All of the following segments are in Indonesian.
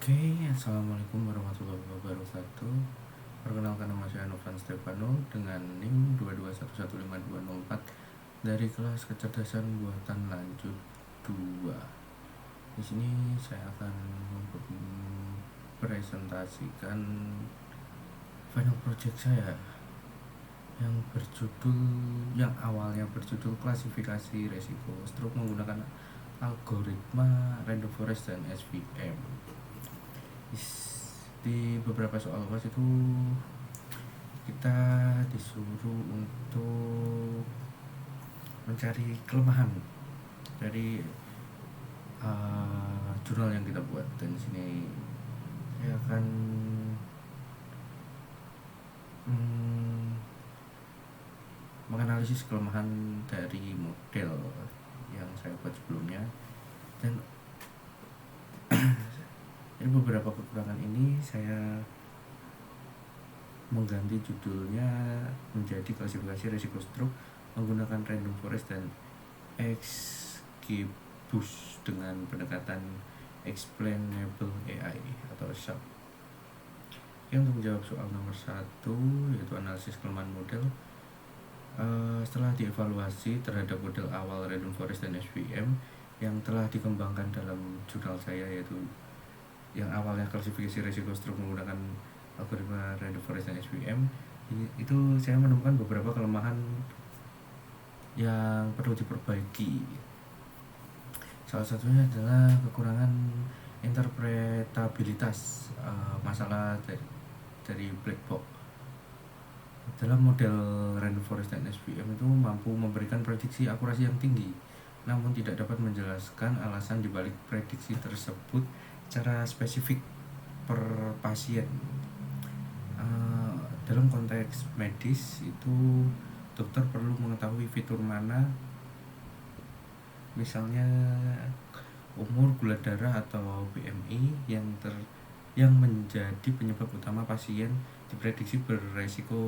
Assalamualaikum warahmatullahi wabarakatuh. Perkenalkan, nama saya Novan Stefano dengan NIM 221152204 dari kelas kecerdasan buatan lanjut 2. Di sini saya akan mempresentasikan final project saya yang awalnya berjudul klasifikasi resiko stroke menggunakan algoritma random forest dan SVM. Di beberapa soal UAS itu kita disuruh untuk mencari kelemahan dari jurnal yang kita buat, dan di sini saya akan menganalisis kelemahan dari model yang saya buat sebelumnya, dan dari beberapa kekurangan ini saya mengganti judulnya menjadi klasifikasi risiko stroke menggunakan random forest dan XGBoost dengan pendekatan explainable AI atau SHAP. Untuk menjawab soal nomor 1, yaitu analisis kelemahan model. Setelah dievaluasi terhadap model awal random forest dan SVM yang telah dikembangkan dalam jurnal saya, yaitu yang awalnya klasifikasi risiko stroke menggunakan algoritma random forest dan SVM, itu saya menemukan beberapa kelemahan yang perlu diperbaiki. Salah satunya adalah kekurangan interpretabilitas, masalah dari black box. Dalam model random forest dan SVM itu mampu memberikan prediksi akurasi yang tinggi, namun tidak dapat menjelaskan alasan dibalik prediksi tersebut secara spesifik per pasien. Dalam konteks medis itu dokter perlu mengetahui fitur mana, misalnya umur, gula darah, atau BMI yang menjadi penyebab utama pasien diprediksi beresiko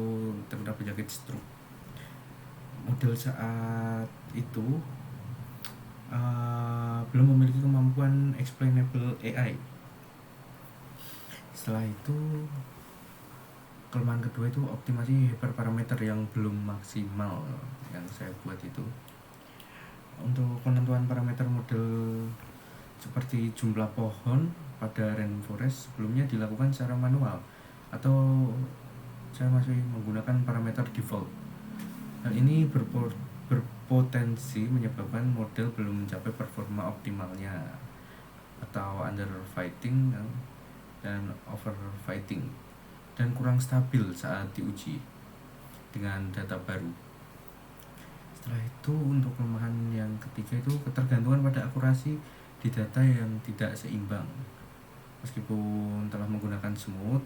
terkena penyakit stroke. Model saat itu belum memiliki kemampuan explainable AI. Setelah itu, kelemahan kedua itu optimasi hyperparameter yang belum maksimal yang saya buat itu. Untuk penentuan parameter model seperti jumlah pohon pada random forest sebelumnya dilakukan secara manual, atau saya masih menggunakan parameter default. Hal ini berpotensi menyebabkan model belum mencapai performa optimalnya, atau underfitting dan overfitting, dan kurang stabil saat diuji dengan data baru. Setelah itu, untuk kelemahan yang ketiga itu ketergantungan pada akurasi di data yang tidak seimbang. Meskipun telah menggunakan smooth,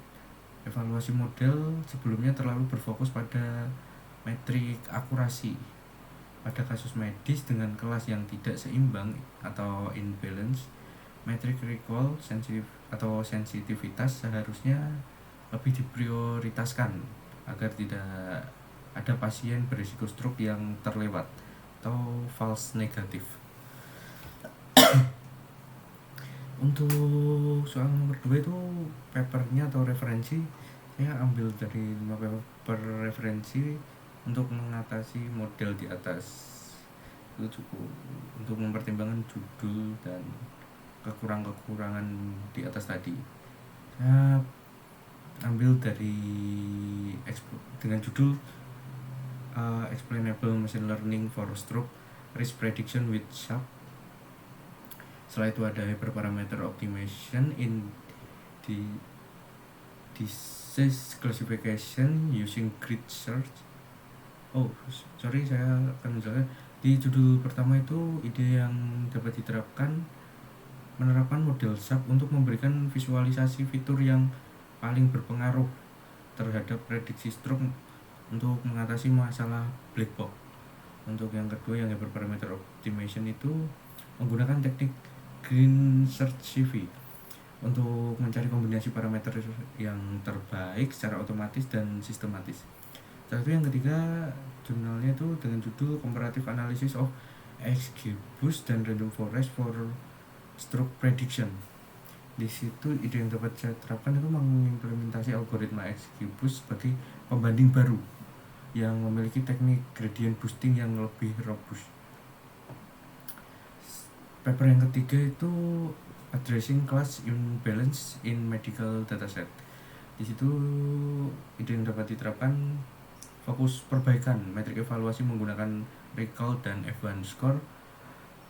evaluasi model sebelumnya terlalu berfokus pada metrik akurasi. Pada kasus medis dengan kelas yang tidak seimbang atau imbalance, metrik recall atau sensitivitas seharusnya lebih diprioritaskan agar tidak ada pasien berisiko stroke yang terlewat atau false negatif. Untuk soal nomor 2 itu papernya atau referensi, saya ambil dari 5 paper referensi untuk mengatasi model di atas. Itu cukup untuk mempertimbangkan judul dan kekurangan di atas tadi. Saya ambil dari dengan judul Explainable Machine Learning for Stroke Risk Prediction with SHAP. Setelah itu ada hyperparameter optimization in disease classification using grid search. Saya akan menjelaskan. Di judul pertama itu ide yang dapat diterapkan menerapkan model SHAP untuk memberikan visualisasi fitur yang paling berpengaruh terhadap prediksi stroke untuk mengatasi masalah black box. Untuk yang kedua, yang hyperparameter optimization itu menggunakan teknik green search CV untuk mencari kombinasi parameter yang terbaik secara otomatis dan sistematis. Setelah itu, yang ketiga, jurnalnya itu dengan judul Comparative Analysis of XGBoost dan Random Forest for Stroke Prediction. Di situ ide yang dapat saya terapkan itu mengimplementasi algoritma XGBoost sebagai pembanding baru yang memiliki teknik gradient boosting yang lebih robust. Paper yang ketiga itu addressing class imbalance in medical dataset. Di situ ide yang dapat diterapkan fokus perbaikan metrik evaluasi menggunakan recall dan F1 score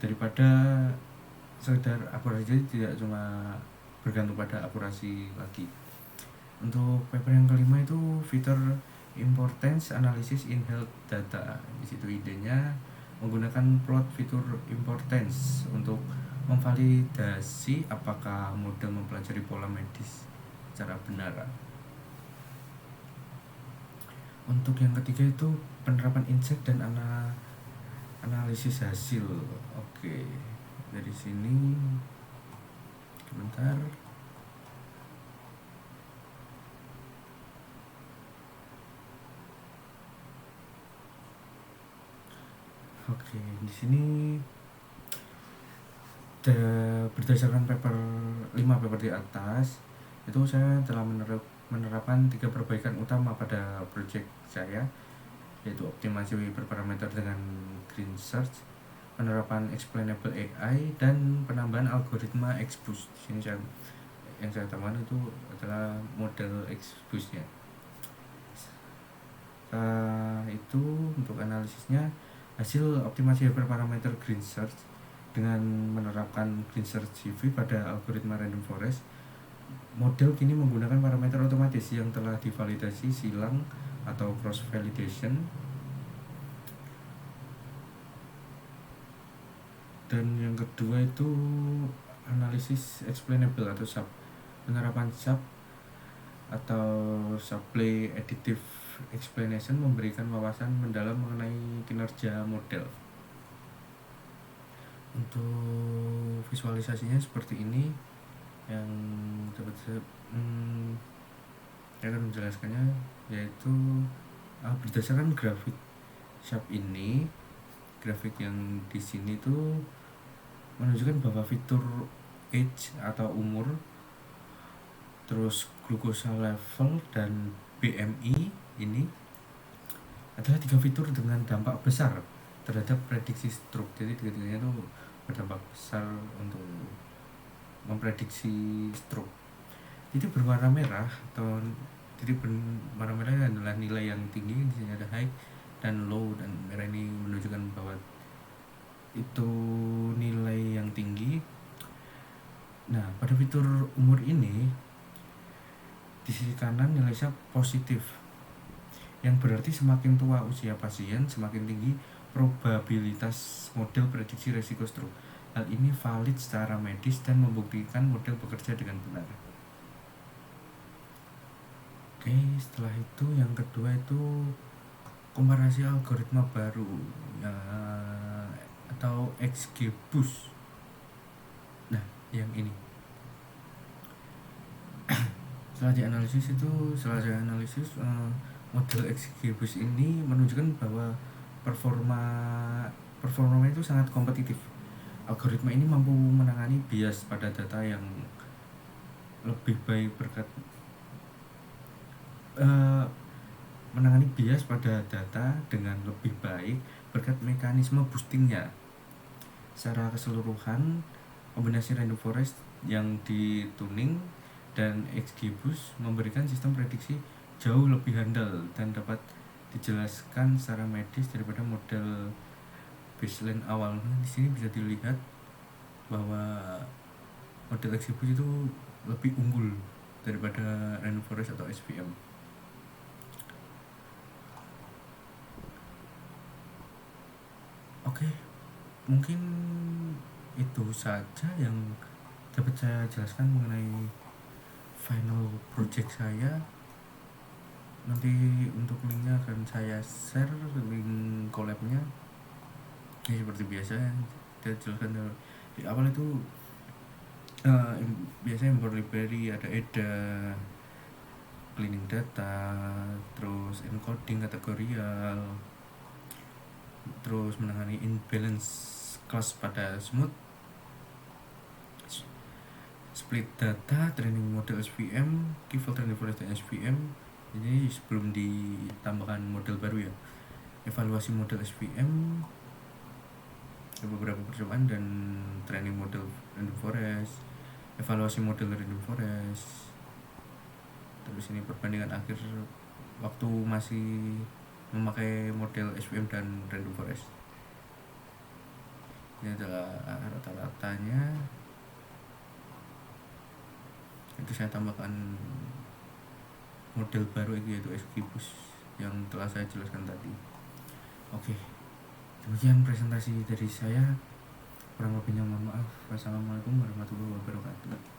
daripada sekedar akurasi, jadi tidak cuma bergantung pada akurasi lagi. Untuk paper yang kelima itu fitur importance analysis in health data. Di situ idenya menggunakan plot fitur importance untuk memvalidasi apakah model mempelajari pola medis secara benar. Untuk yang ketiga itu penerapan insight dan analisis hasil. Oke, dari sini sebentar. Oke, di sini berdasarkan paper 5 paper di atas itu saya telah menerapkan 3 perbaikan utama pada project saya, yaitu optimasi hyperparameter dengan Green Search, penerapan explainable AI, dan penambahan algoritma XBoost. Di sini yang saya tambahkan itu adalah model XBoost-nya. Itu untuk analisisnya, hasil optimasi hyperparameter Green Search dengan menerapkan Green Search CV pada algoritma random forest, model kini menggunakan parameter otomatis yang telah divalidasi silang atau cross validation. Dan yang kedua itu analisis explainable atau sub, penerapan sub atau supply additive explanation memberikan wawasan mendalam mengenai kinerja model. Untuk visualisasinya seperti ini yang dapat saya akan menjelaskannya, yaitu berdasarkan grafik sharp ini. Grafik yang di sini tuh menunjukkan bahwa fitur age atau umur, terus glukosa level, dan BMI ini adalah 3 fitur dengan dampak besar terhadap prediksi stroke. Jadi tiga-tiganya itu berdampak besar untuk memprediksi stroke. Titik berwarna merah atau titik berwarna merah adalah nilai yang tinggi, di sini ada high dan low, dan merah ini menunjukkan bahwa itu nilai yang tinggi. Nah, pada fitur umur ini di sisi kanan nilai sharp positif, yang berarti semakin tua usia pasien semakin tinggi probabilitas model prediksi resiko stroke. Hal ini valid secara medis dan membuktikan model bekerja dengan benar. Oke, setelah itu yang kedua itu komparasi algoritma baru atau XGBoost. Nah, yang ini setelah saya analisis model XGBoost ini menunjukkan bahwa performanya itu sangat kompetitif. Algoritma ini mampu menangani bias pada data yang lebih baik menangani bias pada data dengan lebih baik berkat mekanisme boostingnya. Secara keseluruhan, kombinasi random forest yang dituning dan XGBoost memberikan sistem prediksi jauh lebih handal dan dapat dijelaskan secara medis daripada model baseline awal. Di sini bisa dilihat bahwa model XGBoost itu lebih unggul daripada random forest atau SVM. Oke, mungkin itu saja yang dapat saya jelaskan mengenai final project saya. Nanti untuk linknya akan saya share, link collabnya. Ya, seperti biasa saya jelaskan di awal itu biasanya import library, ada EDA, cleaning data, terus encoding kategorial, terus menangani imbalance class pada smooth, split data, training model SVM, key value training forest dan SVM. Ini sebelum ditambahkan model baru ya, evaluasi model SVM, beberapa percobaan dan training model random forest, evaluasi model random forest. Terus ini perbandingan akhir waktu masih memakai model SVM dan random forest. Ini adalah rata-ratanya. Itu saya tambahkan model baru yaitu Esquibus yang telah saya jelaskan tadi. Oke, demikian presentasi dari saya. Kurang lebihnya mohon maaf. Wassalamualaikum warahmatullahi wabarakatuh.